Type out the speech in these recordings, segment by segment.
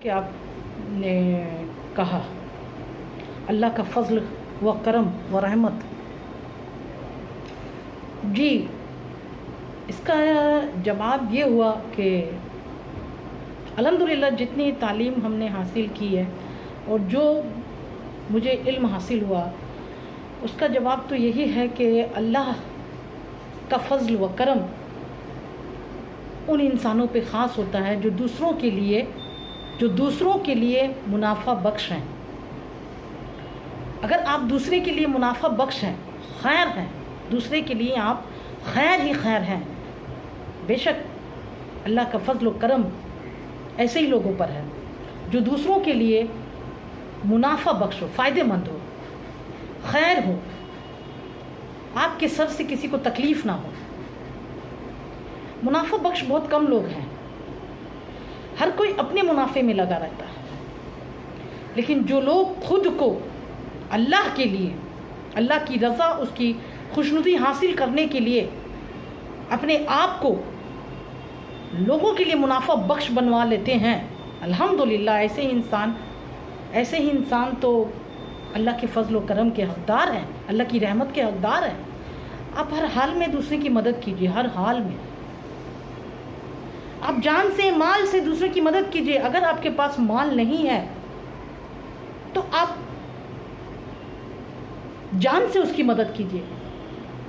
کہ آپ نے کہا اللہ کا فضل و کرم و رحمت، جی اس کا جواب یہ ہوا کہ الحمدللہ جتنی تعلیم ہم نے حاصل کی ہے اور جو مجھے علم حاصل ہوا اس کا جواب تو یہی ہے کہ اللہ کا فضل و کرم ان انسانوں پہ خاص ہوتا ہے جو دوسروں کے لیے منافع بخش ہیں۔ اگر آپ دوسرے کے لیے منافع بخش ہیں، خیر ہیں، دوسرے کے لیے آپ خیر ہی خیر ہیں، بے شک اللہ کا فضل و کرم ایسے ہی لوگوں پر ہے جو دوسروں کے لیے منافع بخش ہو، فائدہ مند ہو، خیر ہو، آپ کے سر سے کسی کو تکلیف نہ ہو۔ منافع بخش بہت کم لوگ ہیں، ہر کوئی اپنے منافع میں لگا رہتا ہے، لیکن جو لوگ خود کو اللہ کے لیے، اللہ کی رضا، اس کی خوشنودی حاصل کرنے کے لیے اپنے آپ کو لوگوں کے لیے منافع بخش بنوا لیتے ہیں، الحمدللہ ایسے ہی انسان تو اللہ کے فضل و کرم کے حقدار ہیں، اللہ کی رحمت کے حقدار ہیں۔ آپ ہر حال میں دوسرے کی مدد کیجیے، ہر حال میں آپ جان سے، مال سے دوسرے کی مدد کیجیے۔ اگر آپ کے پاس مال نہیں ہے تو آپ جان سے اس کی مدد کیجیے۔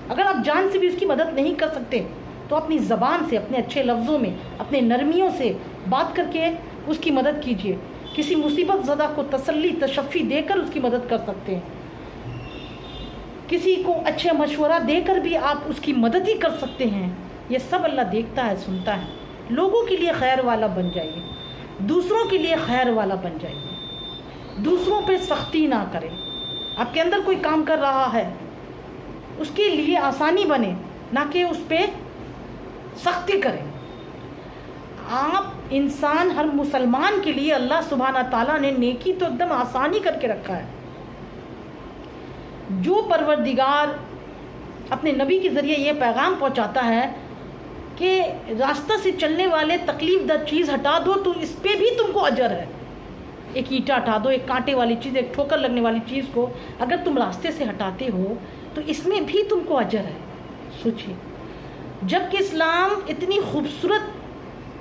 اگر آپ جان سے بھی اس کی مدد نہیں کر سکتے تو اپنی زبان سے، اپنے اچھے لفظوں میں، اپنے نرمیوں سے بات کر کے اس کی مدد کیجیے۔ کسی مصیبت زدہ کو تسلی، تشفی دے کر اس کی مدد کر سکتے ہیں، کسی کو اچھے مشورہ دے کر بھی آپ اس کی مدد ہی کر سکتے ہیں۔ یہ سب اللہ دیکھتا ہے، سنتا ہے۔ لوگوں کے لیے خیر والا بن جائیے، دوسروں کے لیے خیر والا بن جائیے، دوسروں پہ سختی نہ کریں۔ آپ کے اندر کوئی کام کر رہا ہے اس کے لیے آسانی بنے، نہ کہ اس پہ سختی کریں۔ آپ انسان، ہر مسلمان کے لیے اللہ سبحانہ تعالیٰ نے نیکی تو ایک دم آسانی کر کے رکھا ہے۔ جو پروردگار اپنے نبی کے ذریعے یہ پیغام پہنچاتا ہے کہ راستہ سے چلنے والے تکلیف دہ چیز ہٹا دو تو اس پہ بھی تم کو اجر ہے۔ ایک اینٹا ہٹا دو، ایک کانٹے والی چیز، ایک ٹھوکر لگنے والی چیز کو اگر تم راستے سے ہٹاتے ہو تو اس میں بھی تم کو اجر ہے۔ سوچیے، جبکہ اسلام اتنی خوبصورت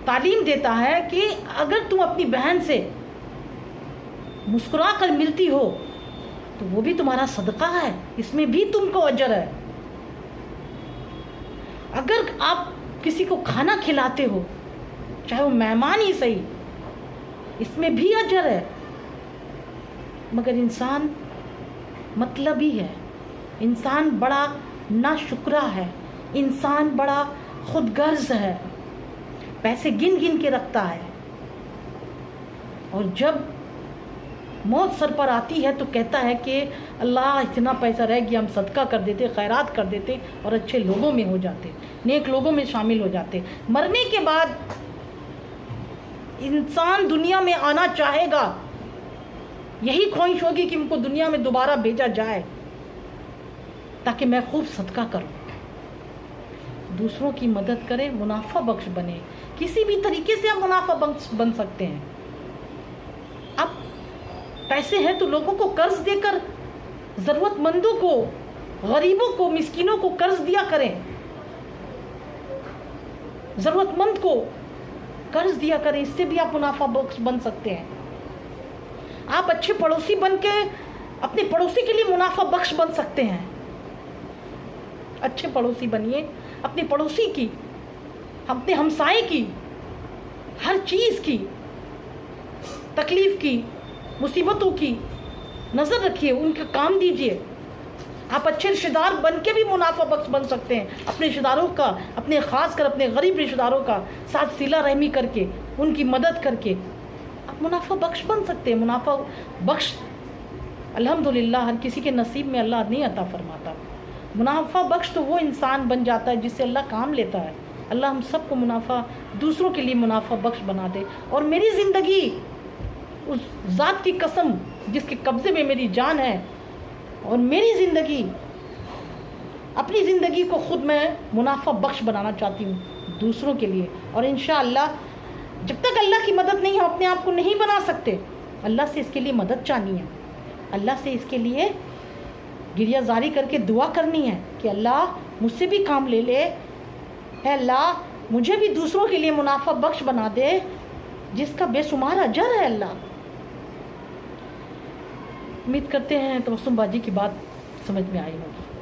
تعلیم دیتا ہے کہ اگر تم اپنی بہن سے مسکرا کر ملتی ہو تو وہ بھی تمہارا صدقہ ہے، اس میں بھی تم کو اجر ہے۔ اگر آپ کسی کو کھانا کھلاتے ہو، چاہے وہ مہمان ہی صحیح، اس میں بھی اجر ہے۔ مگر انسان مطلبی ہے، انسان بڑا ناشکرا ہے، انسان بڑا خود غرض ہے، پیسے گن گن کے رکھتا ہے، اور جب موت سر پر آتی ہے تو کہتا ہے کہ اللہ اتنا پیسہ رہ گیا، ہم صدقہ کر دیتے، خیرات کر دیتے اور اچھے لوگوں میں ہو جاتے، نیک لوگوں میں شامل ہو جاتے۔ مرنے کے بعد انسان دنیا میں آنا چاہے گا، یہی خواہش ہوگی کہ ان کو دنیا میں دوبارہ بھیجا جائے تاکہ میں خوب صدقہ کروں، دوسروں کی مدد کریں، منافع بخش بنے۔ کسی بھی طریقے سے آپ منافع بخش بن سکتے ہیں۔ اب پیسے ہیں تو لوگوں کو قرض دے کر، ضرورت مندوں کو، غریبوں کو، مسکینوں کو قرض دیا کریں، ضرورت مند کو قرض دیا کریں، اس سے بھی آپ منافع بخش بن سکتے ہیں۔ آپ اچھے پڑوسی بن کے اپنے پڑوسی کے لیے منافع بخش بن سکتے ہیں۔ اچھے پڑوسی بنیے، اپنے پڑوسی کی، اپنے ہمسائے کی، ہر چیز کی، تکلیف کی، مصیبتوں کی نظر رکھیے، ان کا کام دیجیے۔ آپ اچھے رشتہ دار بن کے بھی منافع بخش بن سکتے ہیں، اپنے رشتہ داروں کا، اپنے خاص کر اپنے غریب رشتہ داروں کا ساتھ صلہ رحمی کر کے، ان کی مدد کر کے آپ منافع بخش بن سکتے ہیں۔ منافع بخش الحمدللہ ہر کسی کے نصیب میں اللہ نہیں عطا فرماتا۔ منافع بخش تو وہ انسان بن جاتا ہے جس سے اللہ کام لیتا ہے۔ اللہ ہم سب کو دوسروں کے لیے منافع بخش بنا دے، اور میری زندگی اس ذات کی قسم جس کے قبضے میں میری جان ہے، اور میری زندگی، اپنی زندگی کو خود میں منافع بخش بنانا چاہتی ہوں دوسروں کے لیے، اور انشاءاللہ جب تک اللہ کی مدد نہیں ہو اپنے آپ کو نہیں بنا سکتے. اللہ سے اس کے لیے مدد چاہنی ہے, اللہ سے اس کے لیے گریہ زاری کر کے دعا کرنی ہے کہ اللہ مجھ سے بھی کام لے لے, اے اللہ مجھے بھی دوسروں کے لیے منافع بخش بنا دے جس کا بے شمار اجر ہے. اللہ امید کرتے ہیں تبسم باجی کی بات سمجھ میں آئی ہوگی.